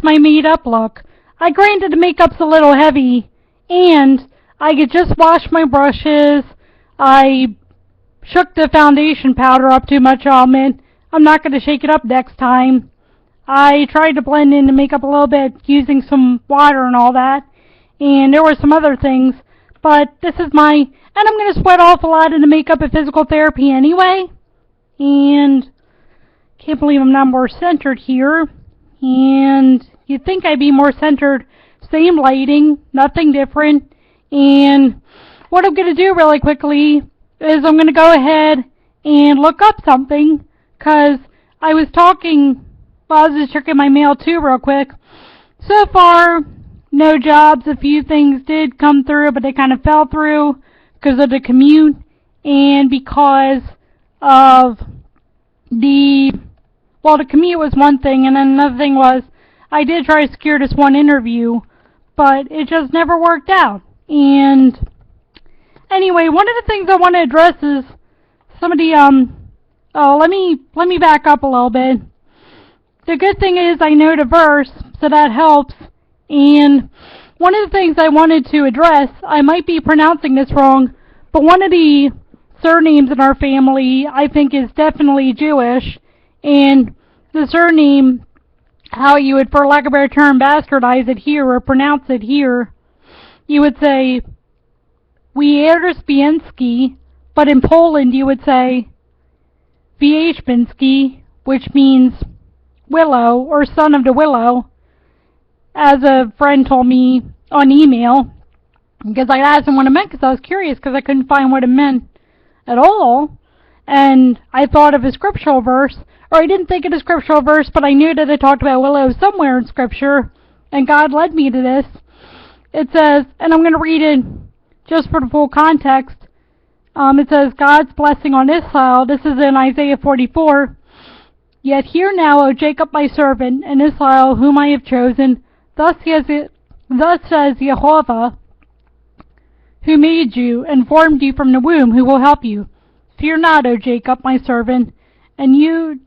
my made-up look. Granted the makeup's a little heavy, and I could just wash my brushes. I shook the foundation powder up too much, I'll admit. I'm not going to shake it up next time. I tried to blend in the makeup a little bit using some water and all that, and there were some other things, but this is and I'm going to sweat off a lot of the makeup at physical therapy anyway, and can't believe I'm not more centered here, and you'd think I'd be more centered. Same lighting, nothing different, and what I'm going to do really quickly is I'm going to go ahead and look up something, because I was just checking my mail too real quick. So far, no jobs. A few things did come through, but they kind of fell through because of the commute and because of the commute was one thing, and then another thing was I did try to secure this one interview, but it just never worked out. And anyway, one of the things I want to address is somebody, let me back up a little bit. The good thing is I know the verse, so that helps. And one of the things I wanted to address, I might be pronouncing this wrong, but one of the surnames in our family I think is definitely Jewish. And the surname, how you would, for lack of a better term, bastardize it here or pronounce it here, you would say Wierzbiński, but in Poland you would say Wierzbiński, which means willow, or son of the willow, as a friend told me on email, because I asked him what it meant, because I was curious, because I couldn't find what it meant at all, and I thought of a scriptural verse, or I didn't think of a scriptural verse, but I knew that it talked about willow somewhere in Scripture, and God led me to this. It says, and I'm going to read it just for the full context, it says, God's blessing on Israel. This is in Isaiah 44. Yet hear now, O Jacob my servant, and Israel whom I have chosen, thus says Jehovah, who made you and formed you from the womb, who will help you. Fear not, O Jacob my servant, and you,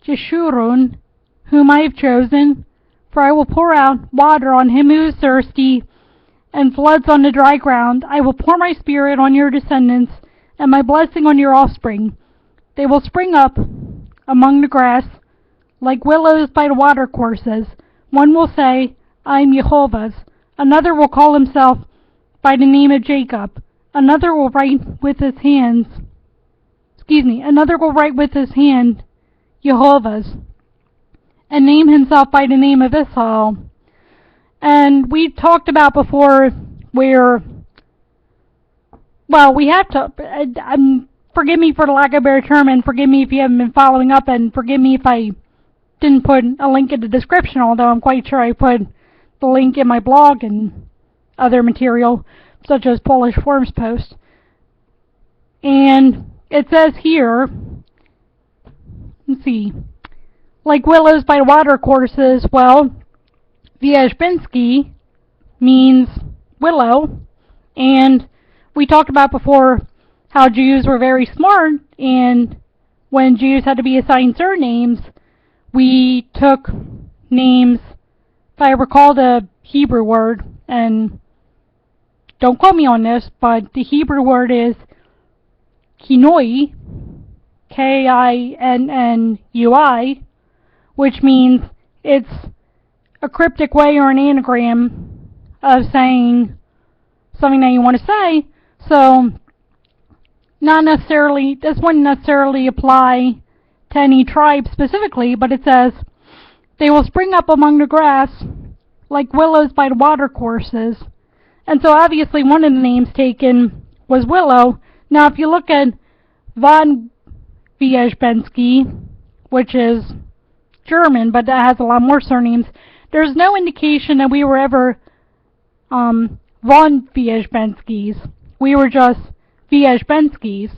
Jeshurun, whom I have chosen, for I will pour out water on him who is thirsty, and floods on the dry ground. I will pour my spirit on your descendants, and my blessing on your offspring. They will spring up among the grass, like willows by the watercourses. One will say, I am Jehovah's. Another will call himself by the name of Jacob. Another will write with his hand, Jehovah's, and name himself by the name of Israel. And we talked about before where, we have to, forgive me for the lack of a better term, and forgive me if you haven't been following up, and forgive me if I didn't put a link in the description, although I'm quite sure I put the link in my blog and other material, such as Polish Forms post. And it says here, let's see, like willows by watercourses. Well, Wierzbiński means willow, and we talked about before how Jews were very smart, and when Jews had to be assigned surnames, we took names, if I recall the Hebrew word, and don't quote me on this, but the Hebrew word is kinoi, Kinnui, which means it's a cryptic way or an anagram of saying something that you want to say. So not necessarily, this wouldn't necessarily apply to any tribe specifically, but it says, they will spring up among the grass like willows by the watercourses. And so obviously one of the names taken was Willow. Now if you look at von Wierzbiński, which is German, but that has a lot more surnames, there's no indication that we were ever von Wierzbińskis. We were just Wierzbińskis.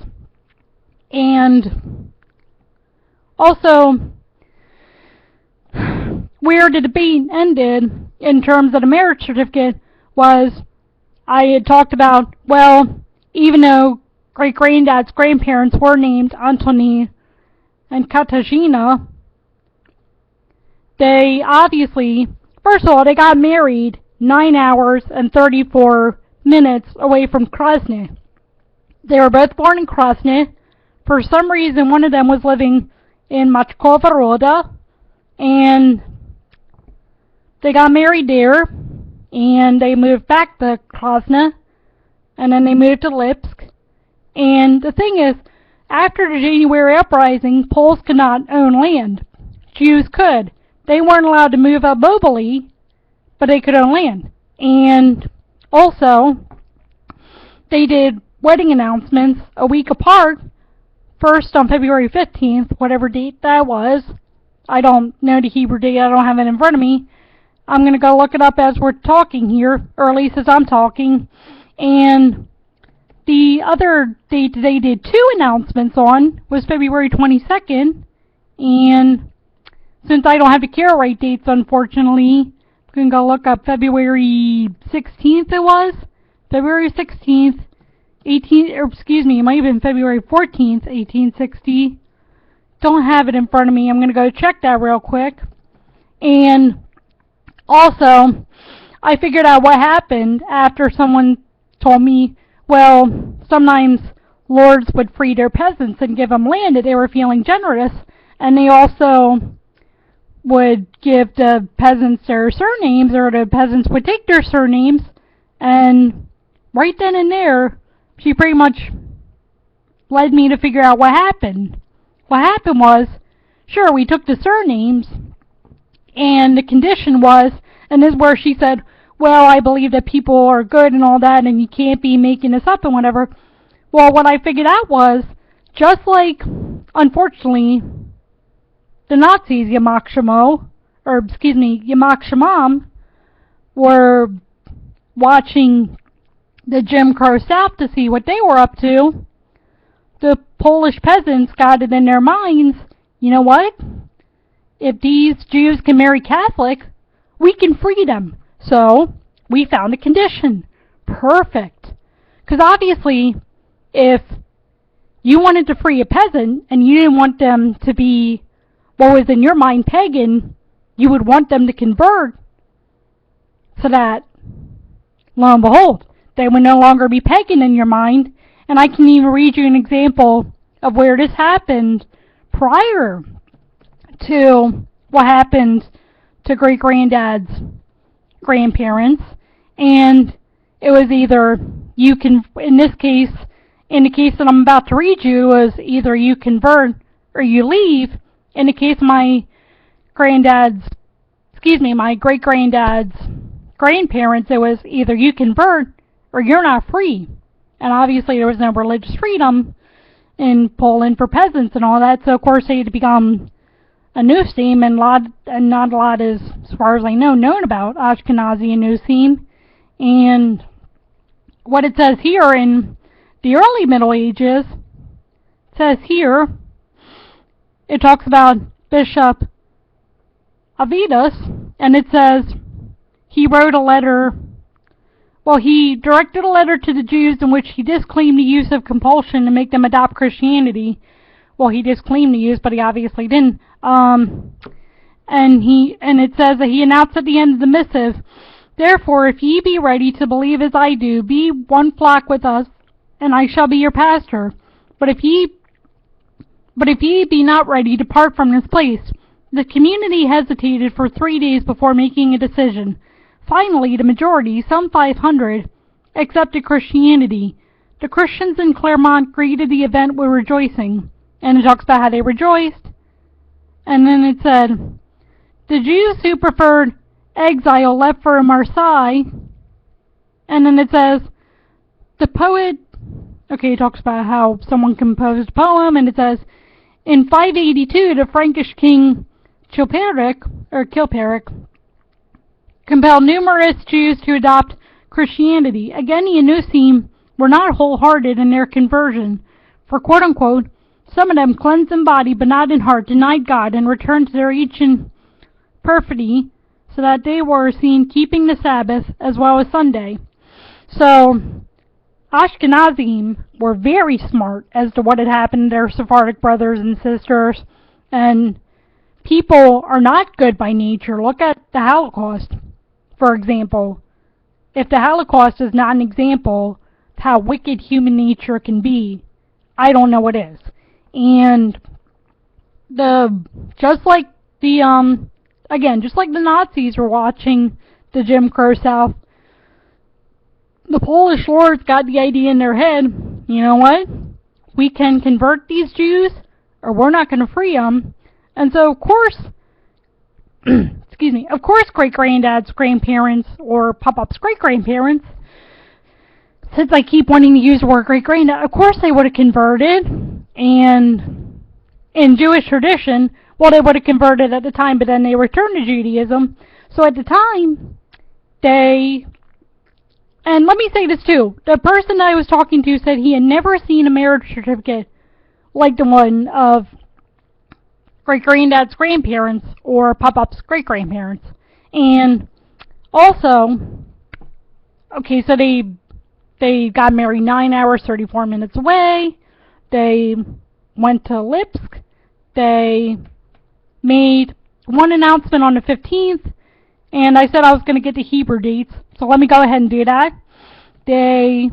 And also, where the debate ended in terms of the marriage certificate was, I had talked about, well, even though great-granddad's grandparents were named Antoni and Katarzyna, they obviously, first of all, they got married 9 hours and 34 minutes away from Krasny. They were both born in Krasny. For some reason, one of them was living in Machkova Roda, and they got married there, and they moved back to Krasny, and then they moved to Lipsk. And the thing is, after the January uprising, Poles could not own land. Jews could. They weren't allowed to move up mobily, but they could own land. And also, they did wedding announcements a week apart, first on February 15th, whatever date that was. I don't know the Hebrew date, I don't have it in front of me. I'm going to go look it up as we're talking here, or at least as I'm talking. And the other date they did 2 announcements on was February 22nd. And since I don't have the care right dates, unfortunately, we can go look up February 16th it was. February 16th, it might have been February 14th, 1860. Don't have it in front of me. I'm going to go check that real quick. And also, I figured out what happened after someone told me, well, sometimes lords would free their peasants and give them land if they were feeling generous, and they also would give the peasants their surnames, or the peasants would take their surnames, and right then and there, she pretty much led me to figure out what happened. What happened was, sure, we took the surnames, and the condition was, and this is where she said, well, I believe that people are good and all that, and you can't be making this up and whatever. Well, what I figured out was, just like, unfortunately, the Nazis, Yamak Shemam, were watching the Jim Crow South to see what they were up to, the Polish peasants got it in their minds, you know what? If these Jews can marry Catholic, we can free them. So, we found a condition. Perfect. Because obviously, if you wanted to free a peasant, and you didn't want them to be, what was in your mind, pagan, you would want them to convert, so that, lo and behold, they would no longer be pagan in your mind. And I can even read you an example of where this happened prior to what happened to great-granddad's grandparents. And it was either you can, in this case, in the case that I'm about to read you, was either you convert or you leave. In the case of my great-granddad's grandparents, it was either you convert or you're not free. And obviously there was no religious freedom in Poland for peasants and all that, so of course they had to become a Nusim, and not a lot is, as far as I know, known about Ashkenazi and Nusim. And what it says here in the early Middle Ages, it says here, it talks about Bishop Avidas, and it says he wrote a letter, well, he directed a letter to the Jews in which he disclaimed the use of compulsion to make them adopt Christianity. Well, he disclaimed the use, but he obviously didn't. And it says that he announced at the end of the missive, therefore, if ye be ready to believe as I do, be one flock with us, and I shall be your pastor. But if ye be not ready, depart from this place. The community hesitated for 3 days before making a decision. Finally, the majority, some 500, accepted Christianity. The Christians in Claremont greeted the event with rejoicing. And it talks about how they rejoiced. And then it said, the Jews who preferred exile left for Marseille. And then it says, the poet, it talks about how someone composed a poem, and it says, in 582, the Frankish king Chilperic compelled numerous Jews to adopt Christianity. Again, the Anusim were not wholehearted in their conversion, for quote-unquote, some of them cleansed in body but not in heart, denied God, and returned to their ancient perfidy, so that they were seen keeping the Sabbath as well as Sunday. So, Ashkenazim were very smart as to what had happened to their Sephardic brothers and sisters, and people are not good by nature. Look at the Holocaust, for example. If the Holocaust is not an example of how wicked human nature can be, I don't know what is. And just like the Nazis were watching the Jim Crow South, the Polish lords got the idea in their head, you know what? We can convert these Jews, or we're not going to free them. And so, of course, of course great-granddad's grandparents, or Pop-Up's great-grandparents, since I keep wanting to use the word great-granddad, of course they would have converted, and in Jewish tradition, well, they would have converted at the time, but then they returned to Judaism. So at the time, and let me say this too, the person that I was talking to said he had never seen a marriage certificate like the one of great-granddad's grandparents or Pop-Up's great-grandparents. And also, okay, so they got married 9 hours, 34 minutes away. They went to Lipsk. They made one announcement on the 15th, and I said I was going to get the Hebrew dates, so let me go ahead and do that. They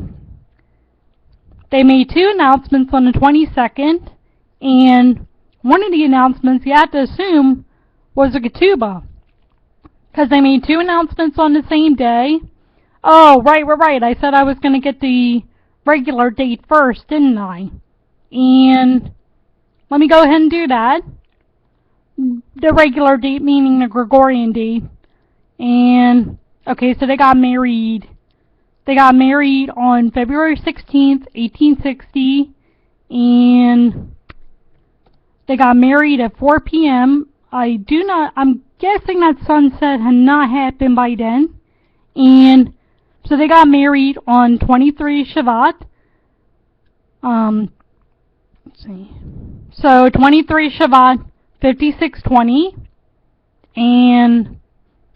made two announcements on the 22nd, and one of the announcements, you have to assume, was a ketubah, because they made two announcements on the same day. Oh, right. I said I was going to get the regular date first, didn't I? And let me go ahead and do that. The regular date meaning the Gregorian date. And, okay, so they got married. They got married on February 16th, 1860. And they got married at 4 p.m. I'm guessing that sunset had not happened by then. And so they got married on 23 Shavat. Let's see. So 23 Shavat, 5620. And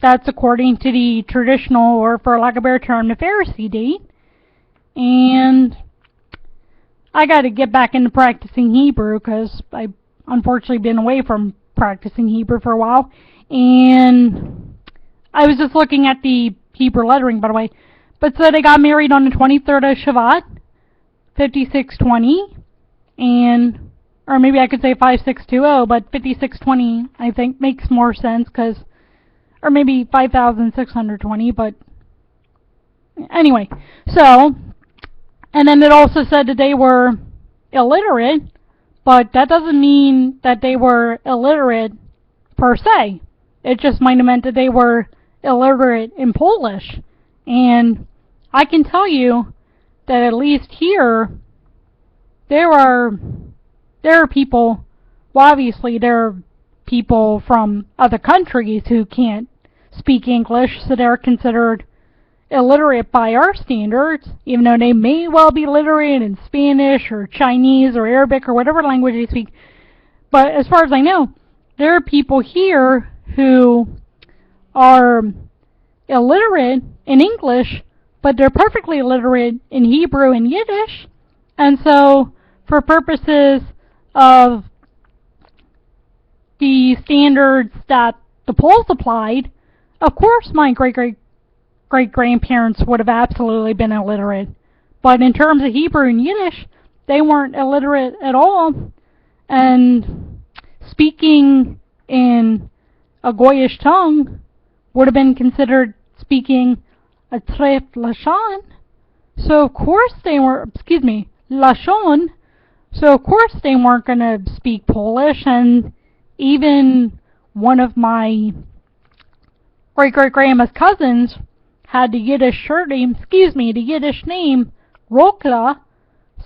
that's according to the traditional, or for lack of a better term, the Pharisee date. And I got to get back into practicing Hebrew because I've unfortunately been away from practicing Hebrew for a while. And I was just looking at the Hebrew lettering, by the way. But so they got married on the 23rd of Shavat, 5620, and, or maybe I could say 5620, but 5620 I think makes more sense, because, or maybe 5620, but anyway. So, and then it also said that they were illiterate, but that doesn't mean that they were illiterate per se. It just might have meant that they were illiterate in Polish. And I can tell you that at least here, there are people, well, obviously there are people from other countries who can't speak English, so they're considered illiterate by our standards, even though they may well be literate in Spanish or Chinese or Arabic or whatever language they speak. But as far as I know, there are people here who are illiterate in English, but they're perfectly illiterate in Hebrew and Yiddish. And so, for purposes of the standards that the Poles applied, of course my great-grandparents would have absolutely been illiterate. But in terms of Hebrew and Yiddish, they weren't illiterate at all. And speaking in a Goyish tongue would have been considered speaking a tref lashon. So of course they were, lashon. So of course they weren't going to speak Polish. And even one of my great-great-grandma's cousins had the Yiddish surname, the Yiddish name, Rokla.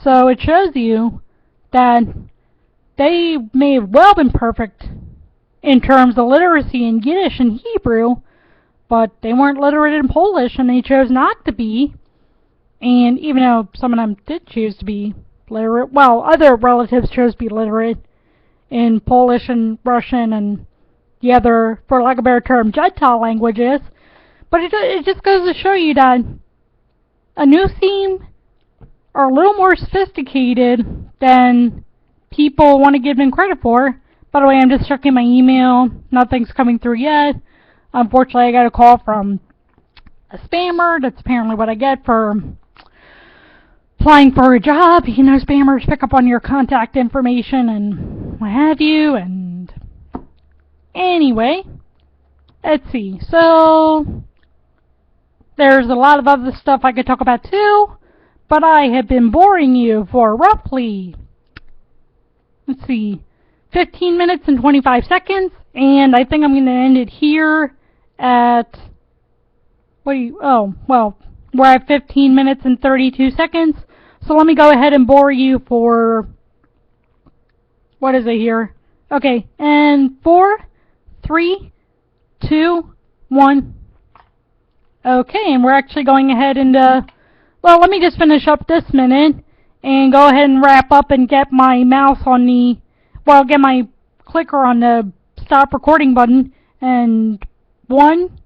So it shows you that they may have well been perfect in terms of literacy in Yiddish and Hebrew, but they weren't literate in Polish, and they chose not to be. And even though some of them did choose to be literate, well, other relatives chose to be literate in Polish and Russian and the other, for lack of a better term, Gentile languages. But it just goes to show you that Anusim are a little more sophisticated than people want to give them credit for. By the way, I'm just checking my email. Nothing's coming through yet. Unfortunately, I got a call from a spammer. That's apparently what I get for applying for a job. You know, spammers pick up on your contact information and what have you. And anyway, let's see. So there's a lot of other stuff I could talk about too, but I have been boring you for roughly, let's see, 15 minutes and 25 seconds, and I think I'm going to end it here at, we're at 15 minutes and 32 seconds, so let me go ahead and bore you for, what is it here? Okay, and 4, 3, 2, 1. Okay, and we're actually going ahead and, well, let me just finish up this minute and go ahead and wrap up and get my mouse on the, well, get my clicker on the stop recording button. And 1,